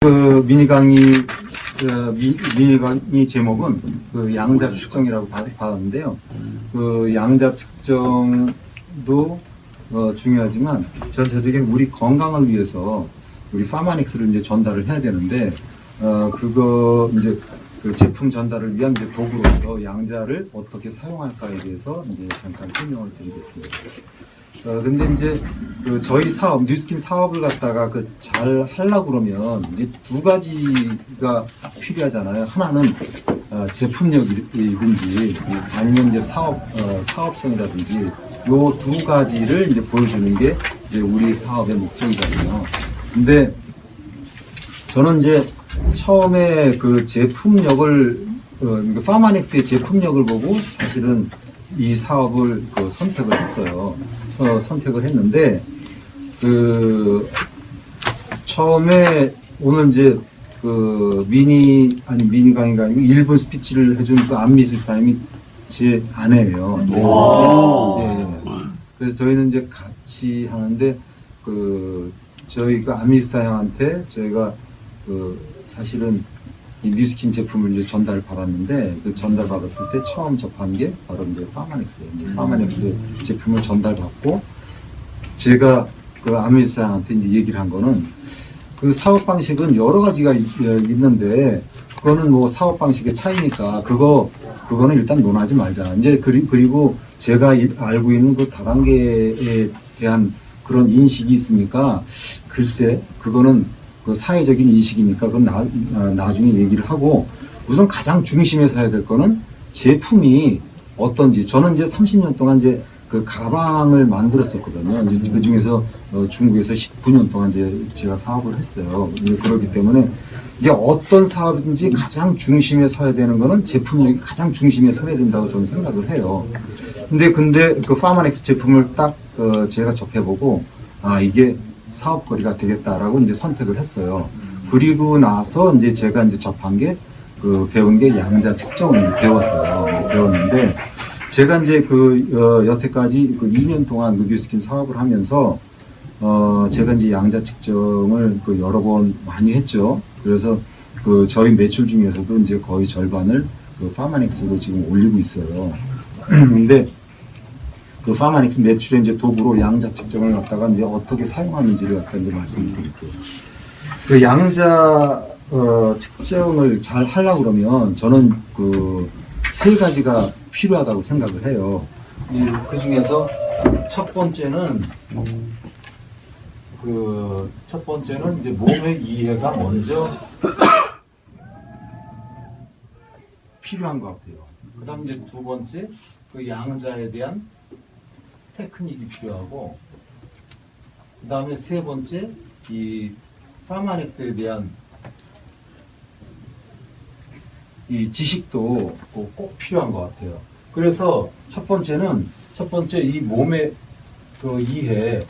그 미니 강의 제목은 그 양자 측정이라고 받았는데요. 그 양자 측정도 중요하지만 전체적인 우리 건강을 위해서 우리 파마닉스를 이제 전달을 해야 되는데 그거 이제 그 제품 전달을 위한 이제 도구로서 양자를 어떻게 사용할까에 대해서 이제 잠깐 설명을 드리겠습니다. 근데 이제 그 저희 사업, 뉴스킨 사업을 갖다가 그 잘 하려고 그러면 이제 두 가지가 필요하잖아요. 하나는 제품력이든지 아니면 이제 사업성이라든지 요 두 가지를 이제 보여주는 게 이제 우리 사업의 목적이거든요. 근데 저는 이제 처음에 그 제품력을 파마닉스의 제품력을 보고 사실은 이 사업을 선택을 했어요. 그래서 선택을 했는데 처음에 오늘 이제 미니 강의가 아니고 1분 스피치를 해준 그 안미수 사장님이 제 아내예요. 네. 그래서 저희는 이제 같이 하는데 저희 안미수 사장한테 저희가 사실은 이 뉴스킨 제품을 이제 전달을 받았는데 그 전달 받았을 때 처음 접한 게 바로 이제 파마닉스예요. 파마닉스 제품을 전달받고 제가 안미수 사장한테 이제 얘기를 한 거는 그 사업 방식은 여러 가지가 있는데 그거는 뭐 사업 방식의 차이니까 그거는 일단 논하지 말자. 이제 그리고 제가 알고 있는 그 다단계에 대한 그런 인식이 있으니까 글쎄 그거는 그 사회적인 인식이니까 그건 나중에 얘기를 하고 우선 가장 중심에서 해야 될 거는 제품이 어떤지. 저는 이제 30년 동안 이제 그 가방을 만들었었거든요. 이제 그 중에서 중국에서 19년 동안 이제 제가 사업을 했어요. 그렇기 때문에 이게 어떤 사업인지 가장 중심에 서야 되는 거는 제품력이 가장 중심에 서야 된다고 저는 생각을 해요. 근데 그 파마닉스 제품을 딱 제가 접해보고 이게 사업거리가 되겠다라고 이제 선택을 했어요. 그리고 나서 이제 제가 이제 접한 게 배운 게 양자 측정을 이제 배웠어요. 배웠는데 제가 이제 여태까지 2년 동안 뉴스킨 사업을 하면서 제가 이제 양자 측정을 여러 번 많이 했죠. 그래서 저희 매출 중에서도 이제 거의 절반을 파마닉스로 지금 올리고 있어요. 근데 그 파마닉스 매출의 이제 도구로 양자 측정을 갖다가 이제 어떻게 사용하는지를 갖다 이제 말씀을 드릴게요. 그 양자 측정을 잘 하려고 그러면 저는 세 가지가 필요하다고 생각을 해요. 그 중에서 첫 번째는 이제 몸의 이해가 먼저 필요한 것 같아요. 그 다음 이제 두 번째, 그 양자에 대한 테크닉이 필요하고, 그 다음에 세 번째, 이 파마닉스에 대한 이 지식도 꼭 필요한 것 같아요. 그래서 첫 번째 이 몸의 이해.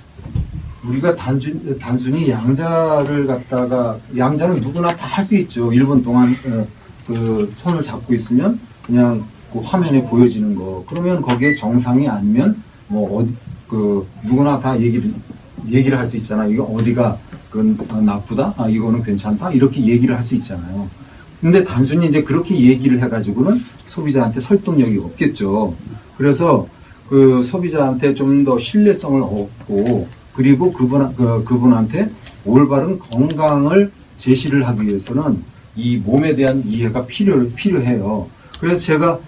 우리가 단순히 양자를 갖다가, 양자는 누구나 다 할 수 있죠. 1분 동안 손을 잡고 있으면 그냥 그 화면에 보여지는 거. 그러면 거기에 정상이 아니면 누구나 다 얘기를 할 수 있잖아. 이거 어디가 나쁘다? 이거는 괜찮다? 이렇게 얘기를 할 수 있잖아요. 근데 단순히 이제 그렇게 얘기를 해가지고는 소비자한테 설득력이 없겠죠. 그래서 소비자한테 좀 더 신뢰성을 얻고, 그리고 그분한테 올바른 건강을 제시를 하기 위해서는 이 몸에 대한 이해가 필요해요. 그래서 제가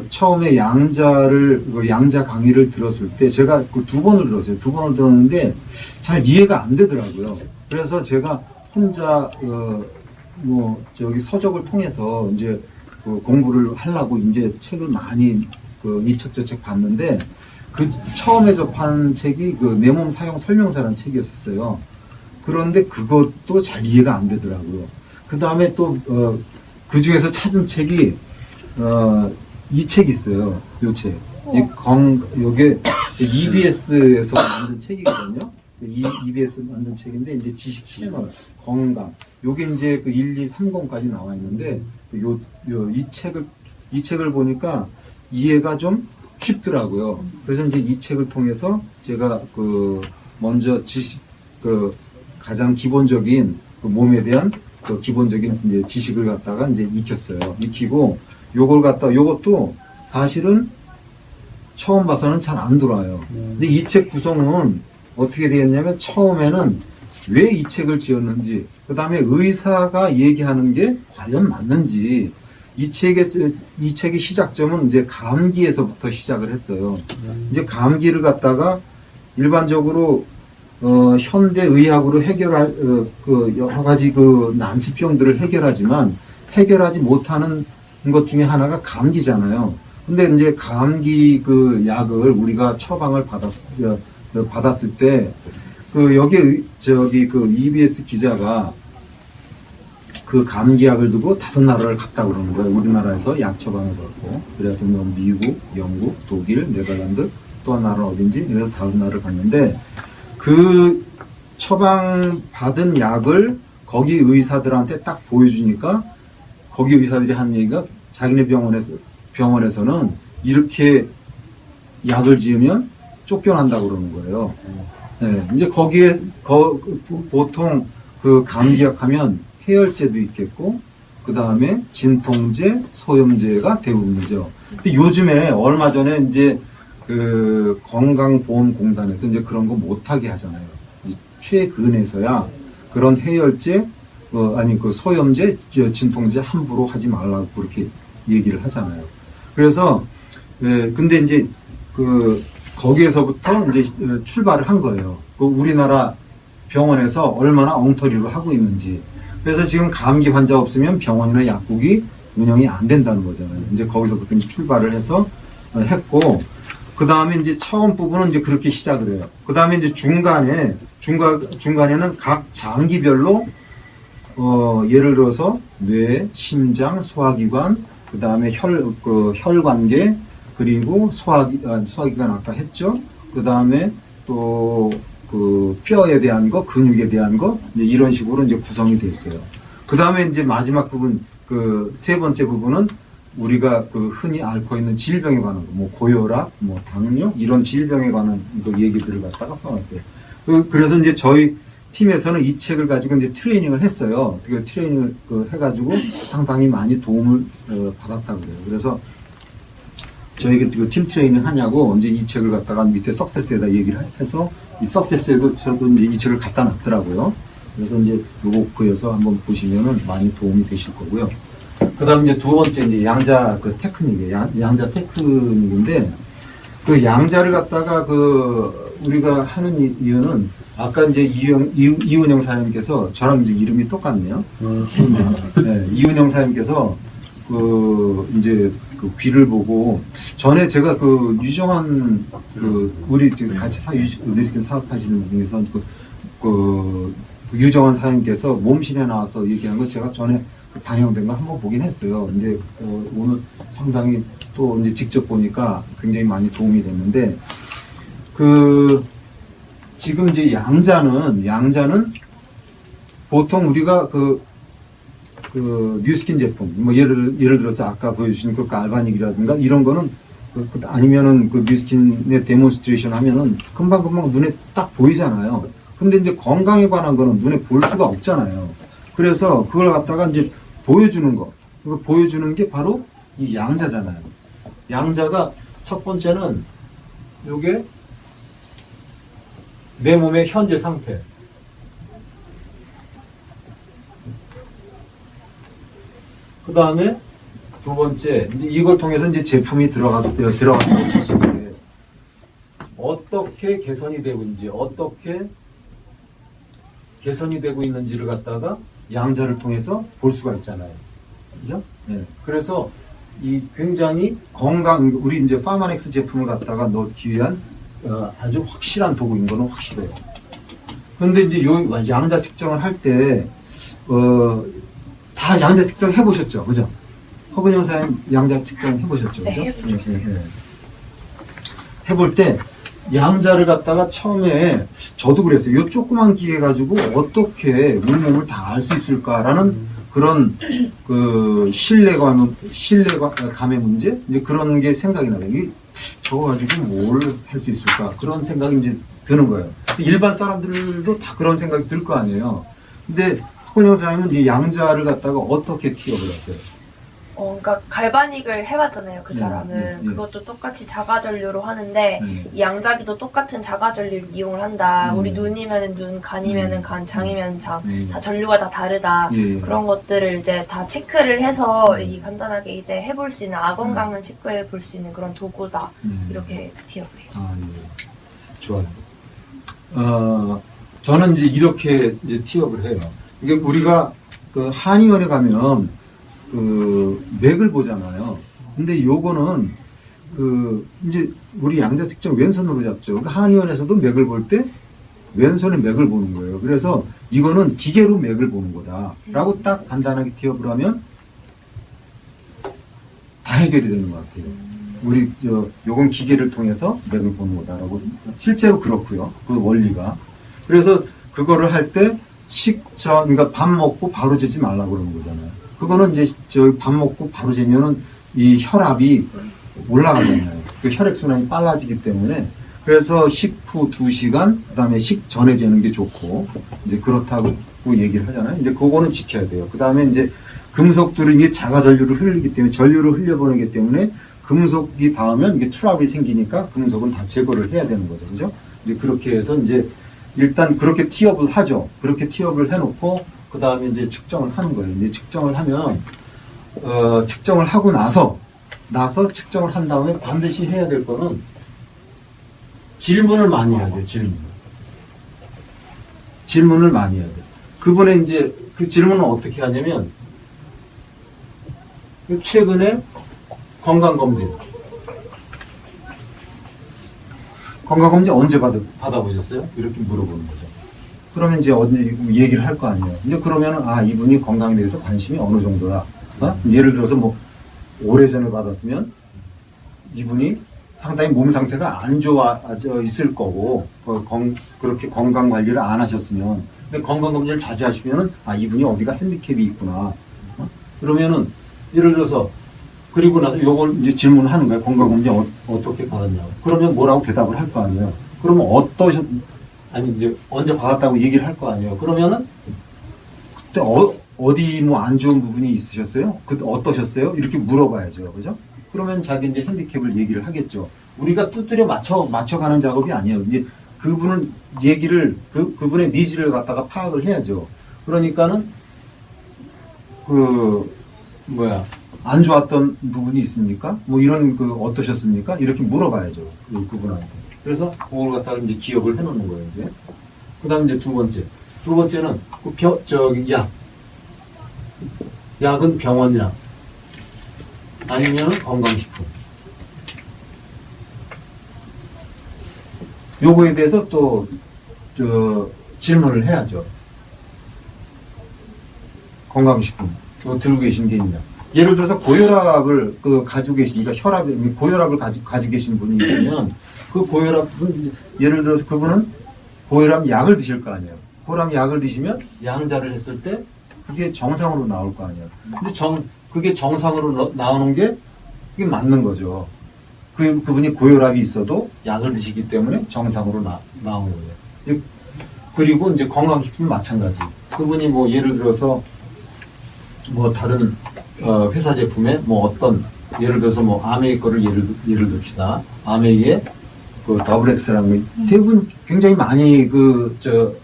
처음에 양자 강의를 들었을 때 제가 두 번을 들었어요. 두 번을 들었는데 잘 이해가 안 되더라고요. 그래서 제가 혼자 서적을 통해서 이제 공부를 하려고 이제 책을 많이 이 책 저 책 봤는데 처음에 접한 책이 내 몸 사용 설명서라는 책이었어요. 그런데 그것도 잘 이해가 안 되더라고요. 그 다음에 또 그 중에서 찾은 책이 이 책이 있어요. 요 책. 요게 EBS에서 만든 책이거든요. EBS 만든 책인데 이제 지식 채널 건강. 요게 이제 1, 2, 3권까지 나와 있는데 이 책을 보니까 이해가 좀 쉽더라고요. 그래서 이제 이 책을 통해서 제가 먼저 가장 기본적인 그 몸에 대한 그 기본적인 이제 지식을 갖다가 이제 익혔어요. 익히고 요것도 사실은 처음 봐서는 잘 안 들어와요. 근데 이 책 구성은 어떻게 되었냐면 처음에는 왜 이 책을 지었는지, 그 다음에 의사가 얘기하는 게 과연 맞는지, 이 책의 시작점은 이제 감기에서부터 시작을 했어요. 이제 감기를 갖다가 일반적으로 현대 의학으로 해결할 그 여러 가지 그 난치병들을 해결하지만 해결하지 못하는 것 중에 하나가 감기잖아요. 근데 이제 감기 그 약을 우리가 처방을 받았을 때 그 저기 그 EBS 기자가 그 감기약을 두고 5나라를 갔다 그러는 거예요. 우리나라에서 약 처방을 받고. 그래서 뭐 미국, 영국, 독일, 네덜란드, 또 한 나라는 어딘지, 그래서 5나라를 갔는데 그 처방 받은 약을 거기 의사들한테 딱 보여주니까 거기 의사들이 한 얘기가 자기네 병원에서는 이렇게 약을 지으면 쫓겨난다고 그러는 거예요. 네, 이제 거기에 보통 그 감기약 하면 해열제도 있겠고, 그 다음에 진통제, 소염제가 대부분이죠. 근데 요즘에 얼마 전에 이제 그 건강보험공단에서 이제 그런 거 못하게 하잖아요. 최근에서야 그런 해열제, 아니 그 소염제, 진통제 함부로 하지 말라고 그렇게 얘기를 하잖아요. 그래서 근데 이제 그 거기에서부터 이제 출발을 한 거예요. 그 우리나라 병원에서 얼마나 엉터리로 하고 있는지. 그래서 지금 감기 환자 없으면 병원이나 약국이 운영이 안 된다는 거잖아요. 이제 거기서부터 이제 출발을 해서 했고, 그 다음에 이제 처음 부분은 이제 그렇게 시작을 해요. 그 다음에 이제 중간에는 각 장기별로 예를 들어서 뇌, 심장, 소화기관, 그 다음에 혈관계, 그리고 소화기관 아까 했죠. 그 다음에 또 그 뼈에 대한 거, 근육에 대한 거, 이제 이런 식으로 이제 구성이 됐어요. 그 다음에 이제 마지막 부분, 그 세 번째 부분은 우리가 그 흔히 앓고 있는 질병에 관한 거, 뭐 고혈압, 뭐 당뇨, 이런 질병에 관한 그 얘기들을 갖다가 써놨어요. 그래서 이제 저희 팀에서는 이 책을 가지고 이제 트레이닝을 했어요. 그 트레이닝을 해가지고 상당히 많이 도움을 받았다고 그래요. 그래서 저에게 그 팀 트레이닝 하냐고 이제 이 책을 갖다가 밑에 석세스에다 얘기를 해서 이 석세스에도 저도 이제 이 책을 갖다 놨더라고요. 그래서 이제 요거 구해서 한번 보시면은 많이 도움이 되실 거고요. 그 다음 이제 두 번째 이제 양자 그 테크닉이에요. 양자 테크닉인데 그 양자를 갖다가 그 우리가 하는 이유는 아까 이제 이은영 사장님께서 저랑 이제 이름이 똑같네요. 네, 이은영 사장님께서 그 이제 그 귀를 보고 전에 제가 그 유정한 그 우리 같이 리스킨 사업하시는 분에서 그 유정한 사장님께서 몸신에 나와서 얘기한 거 제가 전에 그 방영된 거 한번 보긴 했어요. 근데 오늘 상당히 또 이제 직접 보니까 굉장히 많이 도움이 됐는데 그 지금 이제 양자는 보통 우리가 그 뉴스킨 제품, 뭐 예를 들어서 아까 보여주신 그 갈바닉이라든가 이런 거는 아니면은 그 뉴스킨의 데몬스트레이션 하면은 금방 눈에 딱 보이잖아요. 근데 이제 건강에 관한 거는 눈에 볼 수가 없잖아요. 그래서 그걸 갖다가 이제 보여주는 거, 그걸 보여주는 게 바로 이 양자잖아요. 양자가 첫 번째는 요게 내 몸의 현재 상태. 그 다음에 두 번째, 이제 이걸 통해서 이제 제품이 들어가는 것인데, 어떻게 개선이 되고 있는지, 어떻게 개선이 되고 있는지를 갖다가 양자를 통해서 볼 수가 있잖아요. 그죠? 네. 그래서 이 굉장히 우리 이제 파마넥스 제품을 갖다가 넣기 위한 아주 확실한 도구인 거는 확실해요. 그런데 이제 요 양자 측정을 할 때, 다 양자 측정 해보셨죠? 그죠? 허근영 사장님 양자 측정 해보셨죠? 그죠? 네, 해보셨어요. 네. 해볼 때 양자를 갖다가 처음에 저도 그랬어요. 요 조그만 기계 가지고 어떻게 우리 몸을 다 알 수 있을까라는 그런 그 신뢰감의 문제? 이제 그런 게 생각이 나요. 저거 가지고 뭘 할 수 있을까? 그런 생각이 이제 드는 거예요. 일반 사람들도 다 그런 생각이 들 거 아니에요. 근데 박건영 사장님은 이 양자를 갖다가 어떻게 티업을 하세요? 그러니까 갈바닉을 해봤잖아요. 그 네, 사람은. 네, 네. 그것도 똑같이 자가전류로 하는데 네. 이 양자기도 똑같은 자가전류를 이용을 한다. 우리 음. 눈이면은 눈, 간이면은 간, 장이면 장. 다 네. 전류가 다 다르다. 예. 그런 것들을 이제 다 체크를 해서 이 간단하게 이제 해볼 수 있는 악원강을 체크해 볼 수 있는 그런 도구다. 이렇게 기억을 해요. 아, 예. 좋아요. 저는 이제 이렇게 이제 티업을 해요. 이게 우리가 그 한의원에 가면 그 맥을 보잖아요. 근데 요거는 그 이제 우리 양자 측정 왼손으로 잡죠. 그러니까 한의원에서도 맥을 볼 때 왼손에 맥을 보는 거예요. 그래서 이거는 기계로 맥을 보는 거다라고 딱 간단하게 티업을 하면 다 해결이 되는 것 같아요. 우리 요건 기계를 통해서 맥을 보는 거다라고 실제로 그렇고요. 그 원리가. 그래서 그거를 할 때 식전 그러니까 밥 먹고 바로 재지 말라고 그러는 거잖아요. 그거는 이제 밥 먹고 바로 재면은 이 혈압이 올라가잖아요. 그 혈액 순환이 빨라지기 때문에 그래서 식후 2시간 그다음에 식전에 재는 게 좋고 이제 그렇다고 얘기를 하잖아요. 이제 그거는 지켜야 돼요. 그다음에 이제 금속들은 이게 자가 전류를 흘리기 때문에 전류를 흘려보내기 때문에 금속이 닿으면 이게 트러블이 생기니까 금속은 다 제거를 해야 되는 거죠. 그죠? 이제 그렇게 해서 이제 일단 그렇게 티업을 하죠. 그렇게 티업을 해놓고 그 다음에 이제 측정을 하는 거예요. 이제 측정을 하면 측정을 하고 나서 측정을 한 다음에 반드시 해야 될 거는 질문을 많이 해야 돼요. 질문을 많이 해야 돼요. 그분의 이제 그 질문은 어떻게 하냐면 최근에 건강검진 언제 받아보셨어요? 이렇게 물어보는 거죠. 그러면 이제 언제 얘기를 할 거 아니에요. 이제 그러면은 이분이 건강에 대해서 관심이 어느 정도다. 예를 들어서 뭐 오래전에 받았으면 이분이 상당히 몸 상태가 안 좋아져 있을 거고 그렇게 건강 관리를 안 하셨으면 근데 건강검진을 자주 하시면은 이분이 어디가 핸디캡이 있구나. 그러면은 예를 들어서 그리고 나서 요걸 이제 질문을 하는 거예요. 건강검진 어떻게 받았냐고. 그러면 뭐라고 대답을 할 거 아니에요. 그러면 이제 언제 받았다고 얘기를 할 거 아니에요. 그러면은 그때 어디 뭐 안 좋은 부분이 있으셨어요? 그때 어떠셨어요? 이렇게 물어봐야죠. 그죠? 그러면 자기 이제 핸디캡을 얘기를 하겠죠. 우리가 두드려 맞춰가는 작업이 아니에요. 이제 그분을 그분의 니즈를 갖다가 파악을 해야죠. 그러니까는 안 좋았던 부분이 있습니까? 뭐 이런 어떠셨습니까? 이렇게 물어봐야죠. 그분한테. 그래서 그걸 갖다가 이제 기억을 해놓는 거예요. 이제. 그 다음 이제 두 번째는 약은 병원약 아니면 건강식품. 요거에 대해서 또 질문을 해야죠. 건강식품 들고 계신 게 있냐? 예를 들어서 고혈압을 가지고 계시니까 고혈압을 가지고 계신 분이 있으면 그 고혈압은 예를 들어서 그분은 고혈압 약을 드실 거 아니에요. 고혈압 약을 드시면 양자를 했을 때 그게 정상으로 나올 거 아니에요. 근데 그게 정상으로 나오는 게 그게 맞는 거죠. 그분이 고혈압이 있어도 약을 드시기 때문에 정상으로 나온 거예요. 그리고 이제 건강식품 마찬가지. 그분이 뭐 예를 들어서 뭐 다른 회사 제품에 뭐 어떤 예를 들어서 뭐 아메이 거를 예를 듭시다. 아메이의 그 더블엑스라는 거 대부분 굉장히 많이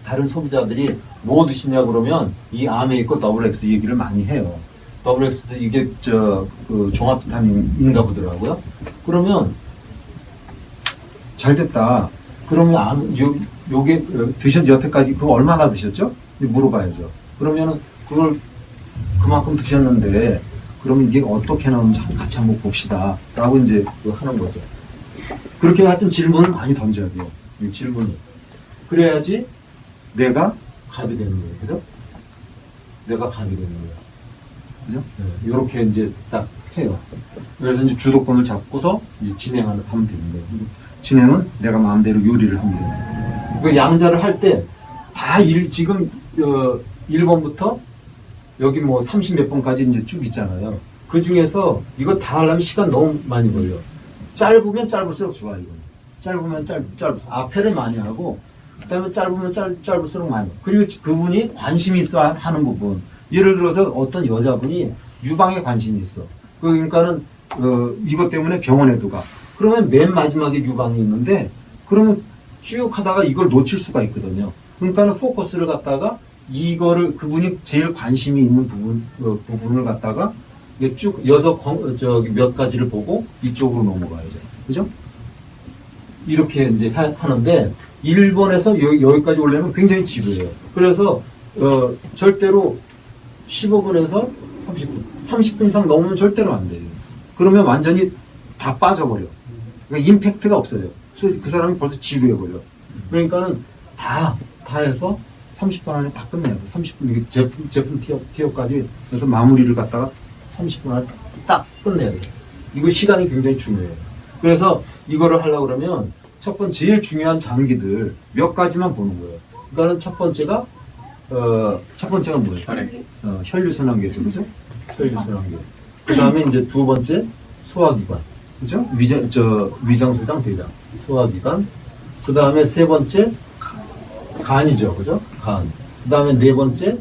다른 소비자들이 뭐 드시냐 그러면 이 아메이 거 더블엑스 얘기를 많이 해요. 더블엑스도 이게 종합 비타민인가 보더라고요. 그러면 잘 됐다. 그러면 요게 여태까지 그거 얼마나 드셨죠? 물어봐야죠. 그러면은 그걸 그만큼 드셨는데 그러면 이게 어떻게 나오는지 같이 한번 봅시다. 라고 이제 하는 거죠. 그렇게 하여튼 질문을 많이 던져야 돼요. 이 질문을. 그래야지 내가 갑이 되는 거예요. 그죠? 내가 갑이 되는 거예요. 그죠? 네, 이렇게 이제 딱 해요. 그래서 이제 주도권을 잡고서 이제 진행하면 되는 거예요. 진행은 내가 마음대로 요리를 하면 돼요. 그 양자를 할 때 다 지금 1번부터 여기 뭐 30 몇 번까지 이제 쭉 있잖아요. 그 중에서 이거 다 하려면 시간 너무 많이 걸려. 짧으면 짧을수록 좋아, 이거. 짧으면 짧을수록. 앞에를 많이 하고, 그다음에 짧으면 짧을수록 많이. 그리고 그분이 관심이 있어 하는 부분. 예를 들어서 어떤 여자분이 유방에 관심이 있어. 그러니까는 이것 때문에 병원에도 가. 그러면 맨 마지막에 유방이 있는데 그러면 쭉 하다가 이걸 놓칠 수가 있거든요. 그러니까는 포커스를 갖다가 이거를 그분이 제일 관심이 있는 부분을 갖다가 쭉 몇 가지를 보고 이쪽으로 넘어가야죠. 그죠? 이렇게 이제 하는데 일본에서 여기까지 오려면 굉장히 지루해요. 그래서 절대로 15분에서 30분, 30분 이상 넘으면 절대로 안 돼요. 그러면 완전히 다 빠져버려. 그러니까 임팩트가 없어요. 그 사람이 벌써 지루해버려. 그러니까는 다 해서 30분 안에 다 끝내야 돼. 30분, 제품 티업까지 해서 마무리를 갖다가 30분 안에 딱 끝내야 돼. 이거 시간이 굉장히 중요해요. 그래서 이거를 하려고 그러면 첫 번째, 제일 중요한 장기들 몇 가지만 보는 거예요. 그러니까는 첫 번째가 뭐예요? 혈류순환계죠. 그죠? 혈류순환계. 그 다음에 이제 두 번째, 소화기관. 그죠? 위장소장, 대장. 소화기관. 그 다음에 세 번째, 간이죠. 그죠? 간. 그 다음에 네 번째,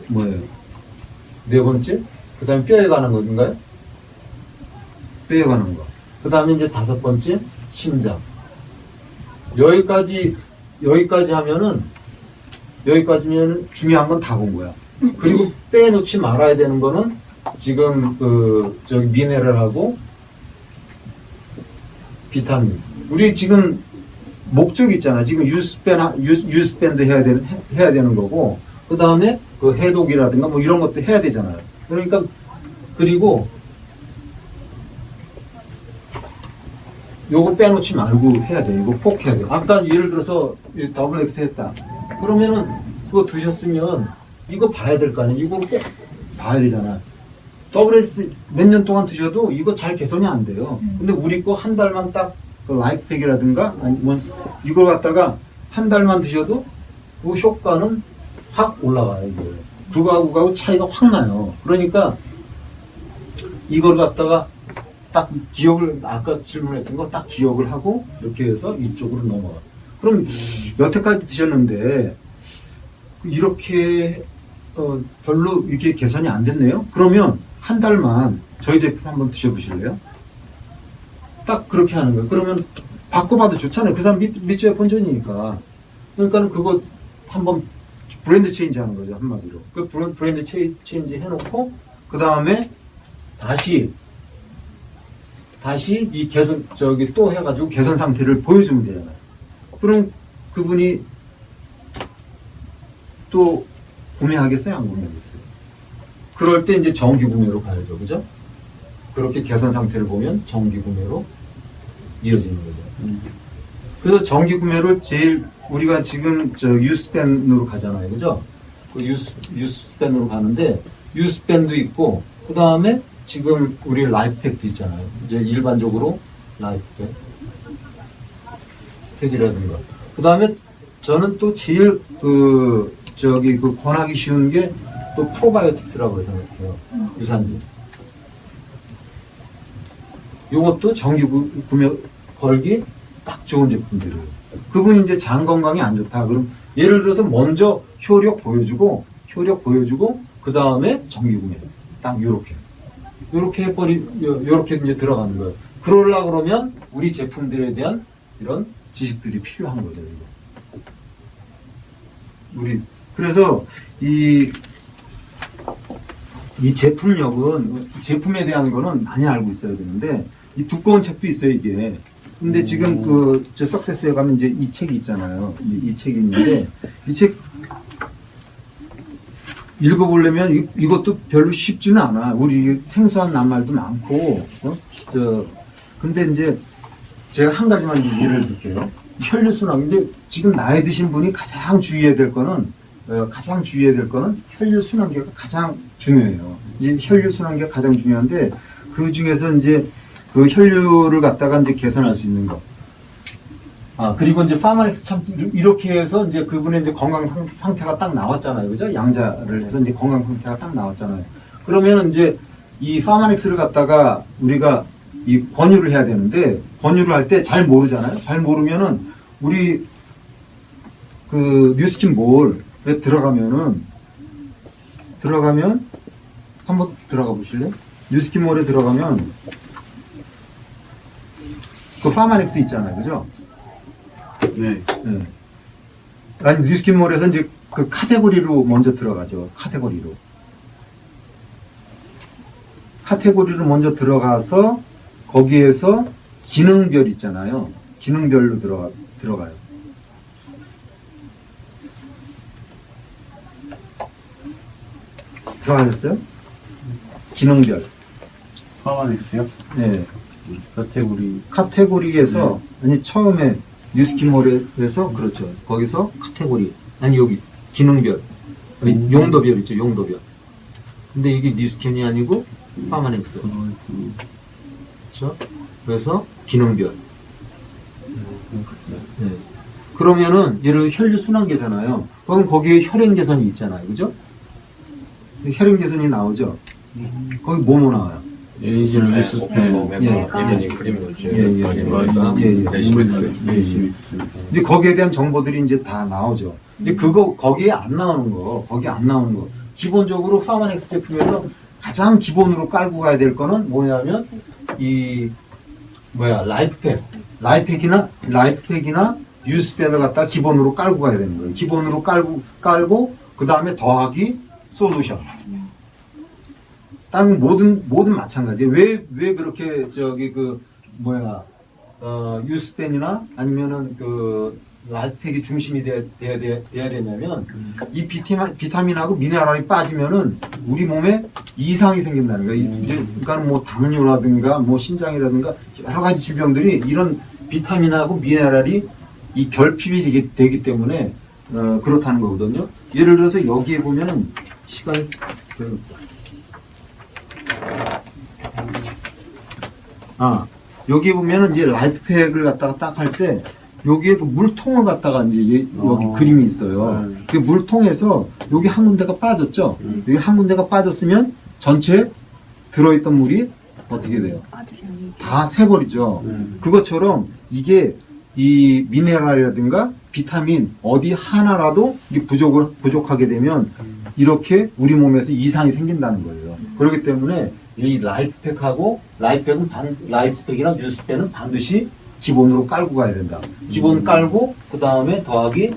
뭐예요? 네 번째, 그 다음에 뼈에 관한 것인가요? 뼈에 관한 거. 그 다음에 이제 다섯 번째, 심장. 여기까지면 중요한 건 다 본 거야. 그리고 빼놓지 말아야 되는 거는 지금 미네랄하고 비타민. 우리 지금 목적 있잖아. 지금 유스밴드 해야 되는 거고, 그 다음에 그 해독이라든가 뭐 이런 것도 해야 되잖아요. 그러니까, 그리고 요거 빼놓지 말고 해야 돼. 이거 꼭 해야 돼. 아까 예를 들어서 더블 X 했다. 그러면은 그거 드셨으면 이거 봐야 될 거 아니야. 이거 꼭 봐야 되잖아. 더블 X 몇 년 동안 드셔도 이거 잘 개선이 안 돼요. 근데 우리 거 한 달만 딱 그 라이프팩이라든가 아니면 이걸 갖다가 한 달만 드셔도 그 효과는 확 올라가요. 이거. 그거하고 차이가 확 나요. 그러니까 이걸 갖다가 딱 기억을, 아까 질문했던 거 딱 기억을 하고 이렇게 해서 이쪽으로 넘어가. 그럼 여태까지 드셨는데 이렇게 별로 이게 개선이 안 됐네요. 그러면 한 달만 저희 제품 한번 드셔보실래요? 딱 그렇게 하는 거예요. 그러면 바꿔봐도 좋잖아요. 그 사람 밑줄에 본전이니까. 그러니까는 그거 한번 브랜드 체인지 하는 거죠. 한마디로. 그 브랜드 체인지 해놓고 그 다음에 다시 이 개선 또 해가지고 개선 상태를 보여주면 되잖아요. 그럼 그분이 또 구매하겠어요? 안 구매하겠어요? 그럴 때 이제 정기 구매로 가야죠. 그죠? 그렇게 개선 상태를 보면 정기 구매로 이어지는 거죠. 그래서 정기 구매를 제일 우리가 지금 유스밴으로 가잖아요. 그죠? 그 유스밴으로 가는데 유스밴도 있고 그 다음에 지금 우리 라이프팩도 있잖아요. 이제 일반적으로 라이프팩 팩이라든가. 그 다음에 저는 또 제일 권하기 쉬운 게 또 프로바이오틱스라고 생각해요. 유산균. 요것도 정기 구매 걸기 딱 좋은 제품들이에요. 그분이 이제 장 건강이 안 좋다. 그럼 예를 들어서 먼저 효력 보여주고 그 다음에 정기 구매. 딱 요렇게 요렇게 이제 들어가는 거예요. 그러려고 그러면 우리 제품들에 대한 이런 지식들이 필요한 거죠. 그래서 이 제품력은, 제품에 대한 거는 많이 알고 있어야 되는데, 이 두꺼운 책도 있어요, 이게. 근데 지금 석세스에 가면 이제 이 책이 있잖아요. 이제 이 책이 있는데, 이 책 읽어보려면 이것도 별로 쉽지는 않아. 우리 생소한 낱말도 많고, 근데 이제 제가 한 가지만 예를 들게요. 혈류순환. 근데 지금 나이 드신 분이 가장 주의해야 될 거는 혈류순환계가 가장 중요해요. 이제 혈류순환계가 가장 중요한데, 그 중에서 이제 그 혈류를 갖다가 이제 개선할 수 있는 거. 그리고 이제 파마렉스 참 이렇게 해서 이제 그분의 이제 건강 상태가 딱 나왔잖아요. 그죠? 양자를 해서 이제 건강 상태가 딱 나왔잖아요. 그러면 이제 이 파마렉스를 갖다가 우리가 이 권유를 해야 되는데, 권유를 할 때 잘 모르잖아요. 잘 모르면은 우리 그 뉴스킨 몰에 들어가면 한번 들어가 보실래요? 뉴스킨 몰에 들어가면 그 파마넥스 있잖아요, 그죠? 네. 네. 아니 뉴스킨 몰에서 이제 그 카테고리로 먼저 들어가죠. 카테고리로 먼저 들어가서 거기에서 기능별 있잖아요. 기능별로 들어가요. 들어가셨어요? 기능별. 파마넥스요? 네. 카테고리. 카테고리에서 아니 처음에 뉴스킨몰에서 그렇죠. 거기서 카테고리 아니 여기 기능별 용도별 있죠. 용도별. 근데 이게 뉴스킨이 아니고 파마넥스. 그렇죠? 그래서 기능별. 네. 그러면은 예를 혈류 순환계잖아요. 그럼 거기에 혈행 개선이 있잖아요. 그죠? 혈행 개선이 나오죠. 거기 뭐뭐 나와요? 에이지는 네, 리스펜, 예민이 크림 노즈, 예. 레시믹스. 이제 거기에 대한 정보들이 이제 다 나오죠. 이제 거기에 안 나오는 거. 기본적으로 파마넥스 제품에서 가장 기본으로 깔고 가야 될 거는 뭐냐면 라이프팩이나 유스펜을 갖다 기본으로 깔고 가야 되는 거예요. 기본으로 깔고 그 다음에 더하기 솔루션. 다른 모든 마찬가지예요. 왜 그렇게 유스펜이나 아니면은 그 라이프팩이 중심이 돼야 되냐면 이 비타민하고 미네랄이 빠지면은 우리 몸에 이상이 생긴다는 거예요. 그러니까 뭐 당뇨라든가 뭐 심장이라든가 여러 가지 질병들이 이런 비타민하고 미네랄이 이 결핍이 되기 때문에 그렇다는 거거든요. 예를 들어서 여기에 보면은 시간이 여기 보면은 이제 라이프팩을 갖다가 딱 할 때 여기에 그 물통을 갖다가 이제 여기 그림이 있어요. 그 물통에서 여기 한 군데가 빠졌죠. 여기 한 군데가 빠졌으면 전체 들어있던 물이 어떻게 돼요? 다 새버리죠. 그것처럼 이게 이 미네랄이라든가 비타민 어디 하나라도 이게 부족하게 되면 이렇게 우리 몸에서 이상이 생긴다는 거예요. 그렇기 때문에 이 라이프팩이나 뉴스펜은 반드시 기본으로 깔고 가야 된다. 기본 깔고 그 다음에 더하기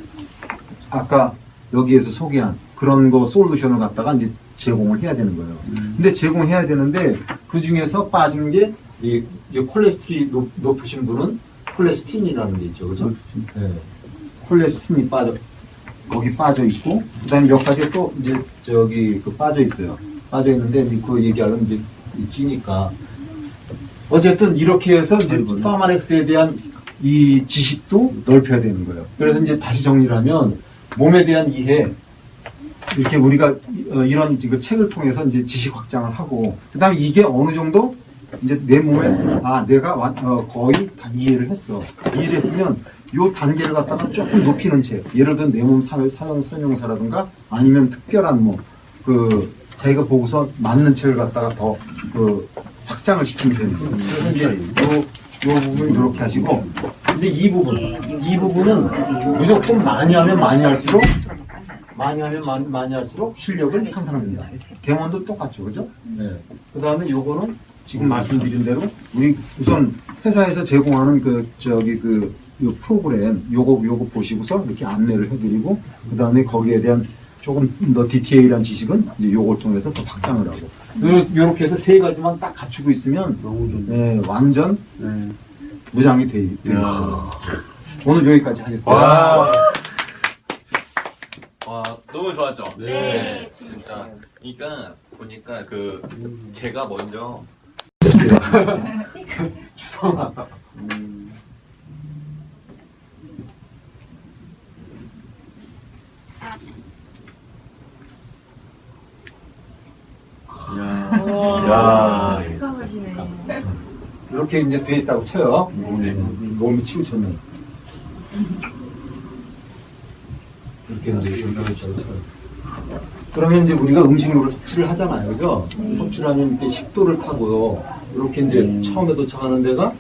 아까 여기에서 소개한 그런 거 솔루션을 갖다가 이제 제공을 해야 되는 거예요. 근데 제공해야 되는데 그 중에서 빠진 게 이 콜레스테롤이 높으신 분은 콜레스틴이라는 게 있죠, 그죠? 네. 콜레스틴이 거기 빠져 있고 그다음에 몇 가지 또 이제 빠져 있어요. 빠져 있는데 이제 그 얘기하면 이제 기니까. 어쨌든 이렇게 해서 이제 파마넥스에 대한 이 지식도 넓혀야 되는 거예요. 그래서 이제 다시 정리를 하면 몸에 대한 이해, 이렇게 우리가 이런 책을 통해서 이제 지식 확장을 하고, 그 다음에 이게 어느 정도 이제 내 몸에, 내가 거의 다 이해를 했어. 이해를 했으면 요 단계를 갖다가 조금 높이는 책, 예를 들어 내 몸 설명서라든가 아니면 특별한 자기가 보고서 맞는 책을 갖다가 더 확장을 시키면 되는 거예요. 그래서 이제 요 부분 이렇게 하시고, 근데 이 부분은 무조건 많이 하면 많이 할수록 실력을 향상합니다. 대원도 똑같죠, 그죠? 네. 그 다음에 요거는 지금 말씀드린 대로 우리 우선 회사에서 제공하는 요 프로그램 요거 보시고서 이렇게 안내를 해드리고, 그 다음에 거기에 대한 조금 더 디테일한 지식은 이제 요걸 통해서 더 확장을 하고, 요렇게 해서 세 가지만 딱 갖추고 있으면 완전 무장이 되는 거죠. 오늘 여기까지 하겠습니다. 와, 너무 좋았죠? 네, 진짜. 그러니까 보니까 제가 먼저 주성아. 야. 깜깜하시네. 이렇게 이제 돼 있다고 쳐요. 몸이 치우쳤네. 이렇게 이제 연결을 쳐요. 그러면 이제 우리가 음식물을 섭취를 하잖아요, 그죠? 섭취를 하면 이렇게 식도를 타고요. 이렇게 이제 처음에 도착하는 데가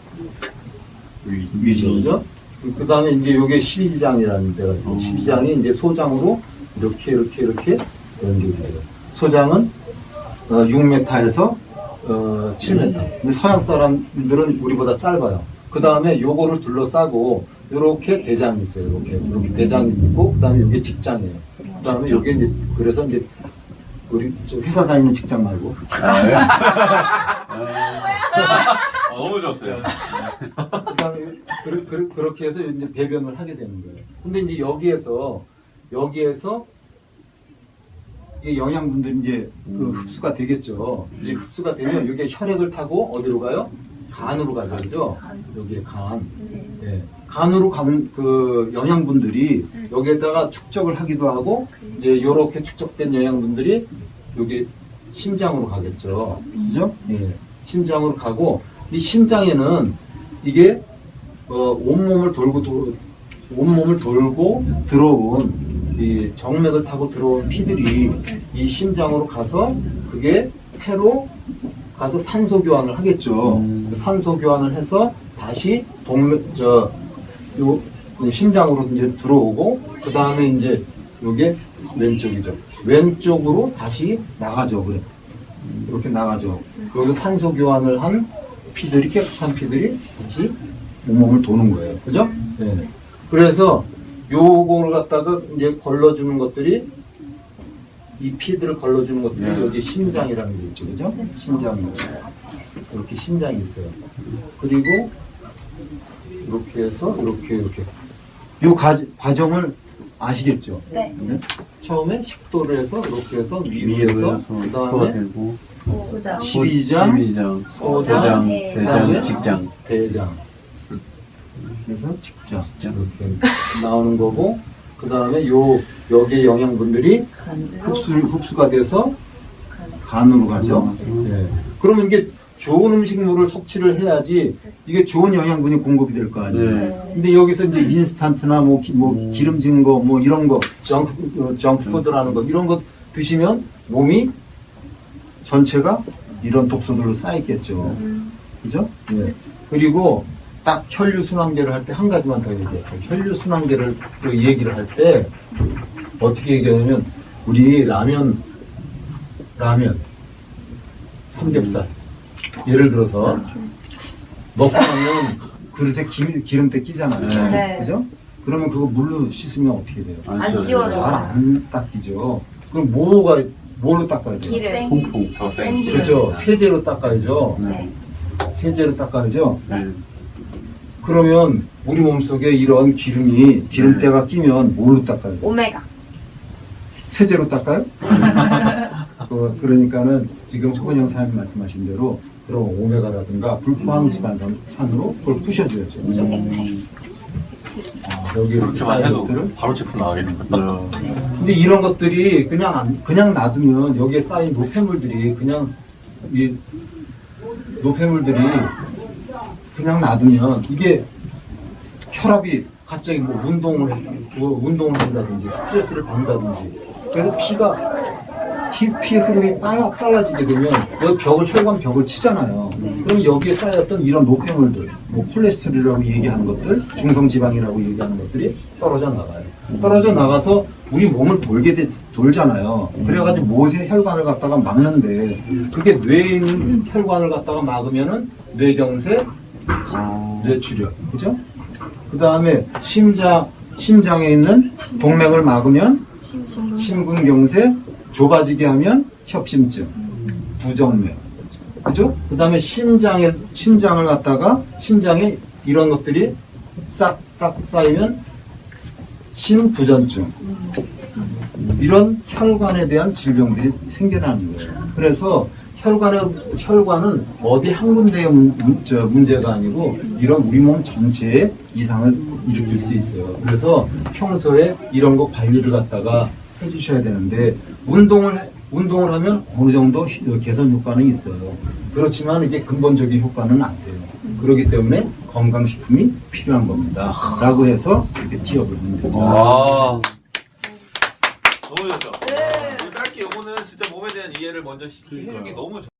위죠, 그죠? 그 다음에 이제 요게 12장이라는 데가 있어요. 12장이 이제 소장으로 이렇게 연결이 돼요. 소장은 6m에서 7m. 근데 서양 사람들은 우리보다 짧아요. 그 다음에 요거를 둘러싸고 요렇게 대장이 있어요. 이렇게 대장이 있고 그 다음에 요게 직장이에요. 그 다음에 요게 이제 그래서 이제 우리 좀 회사 다니는 직장 말고 아, 예? 너무 좋았어요. 그다음에 그렇게 해서 이제 배변을 하게 되는 거예요. 근데 이제 여기에서 이 영양분들이 이제 그 흡수가 되겠죠. 이제 흡수가 되면 이게 혈액을 타고 어디로 가요? 간으로 가죠, 그죠? 여기에 간. 예. 간으로 간 그 영양분들이 여기에다가 축적을 하기도 하고 이제 요렇게 축적된 영양분들이 여기 심장으로 가겠죠. 그죠? 예. 심장으로 가고 이 심장에는 이게 온몸을 돌고 들어온 이 정맥을 타고 들어온 피들이 이 심장으로 가서 그게 폐로 가서 산소 교환을 하겠죠. 산소 교환을 해서 다시 심장으로 이제 들어오고 그 다음에 이제 요게 왼쪽이죠. 왼쪽으로 다시 나가죠. 그래. 이렇게 나가죠. 여기서 산소 교환을 한 피들이 깨끗한 피들이 다시 온몸을 도는 거예요. 그죠? 네. 그래서 요거를 갖다가 이제 걸러주는 것들이 이 피들을 걸러주는 것들이 여기 신장이라는 게 있죠. 그죠? 신장이. 이렇게 신장이 있어요. 그리고 이렇게 해서 이렇게 요 과정을 아시겠죠? 네. 처음에 식도를 해서 이렇게 해서 위에서 그 다음에 소장. 12장, 소장, 네. 대장, 직장. 대장. 그래서 직장 이렇게 나오는 거고 그 다음에 여기에 영양분들이 흡수가 돼서 간으로 가죠. 네. 그러면 이게 좋은 음식물을 섭취를 해야지 이게 좋은 영양분이 공급이 될 거 아니에요. 네. 근데 여기서 이제 인스턴트나 뭐 기름진 거 뭐 이런 거 정크푸드라는 거 이런 거 드시면 몸이 전체가 이런 독소들로 쌓였겠죠. 그죠? 네. 그리고 딱 혈류순환계를 할 때 한 가지만 더 얘기해요. 혈류순환계를 또 얘기를 할 때 어떻게 얘기하냐면 우리 라면, 삼겹살 예를 들어서 먹고 나면 그릇에 기름때 끼잖아요. 네. 그죠? 그러면 그거 물로 씻으면 어떻게 돼요? 안 지워져요. 잘 안 닦이죠. 그럼 뭘로 닦아야 돼요? 기름. 퐁퐁. 더 센. 그렇죠. 세제로 닦아야죠. 네. 세제로 닦아야죠. 네. 그러면 우리 몸속에 이런 기름때가 끼면 뭘로 닦아요? 오메가. 세제로 닦아요? 그러니까는 지금 소근영 사장님 말씀하신 대로 그런 오메가라든가 불포항 지방산으로 그걸 부셔줘야죠. 그죠? 여기 이렇게 그렇게만 쌓인 해도 것들을. 바로 제품 나가겠네요. 근데 이런 것들이 그냥 놔두면 여기에 쌓인 노폐물들이 그냥 놔두면 이게 혈압이 갑자기 뭐 운동을 한다든지 스트레스를 받는다든지 그래서 피 흐름이 빨라지게 되면 여기 혈관 벽을 치잖아요. 그럼 여기에 쌓였던 이런 노폐물들, 뭐 콜레스테롤이라고 얘기하는 것들, 중성지방이라고 얘기하는 것들이 떨어져 나가요. 떨어져 나가서 우리 몸을 돌잖아요. 그래가지고 못의 혈관을 갖다가 막는데 그게 뇌에 있는 혈관을 갖다가 막으면은 뇌경색, 뇌출혈, 그죠? 그 다음에 심장에 있는 동맥을 막으면 심근경색, 좁아지게 하면 협심증, 부정맥, 그죠? 그 다음에 신장을 갖다가 신장에 이런 것들이 싹딱 쌓이면 신부전증, 이런 혈관에 대한 질병들이 생겨나는 거예요. 그래서 혈관은 어디 한 군데의 문제가 아니고 이런 우리 몸 전체에 이상을 일으킬 수 있어요. 그래서 평소에 이런 거 관리를 갖다가 해주셔야 되는데 운동을 하면 어느 정도 개선 효과는 있어요. 그렇지만 이게 근본적인 효과는 안 돼요. 그렇기 때문에 건강식품이 필요한 겁니다. 라고 해서 이렇게 티업을 하면 되죠. 와. 너무 좋죠? 네. 이 짧게 요거는 진짜 몸에 대한 이해를 먼저 해주기 너무 좋아요.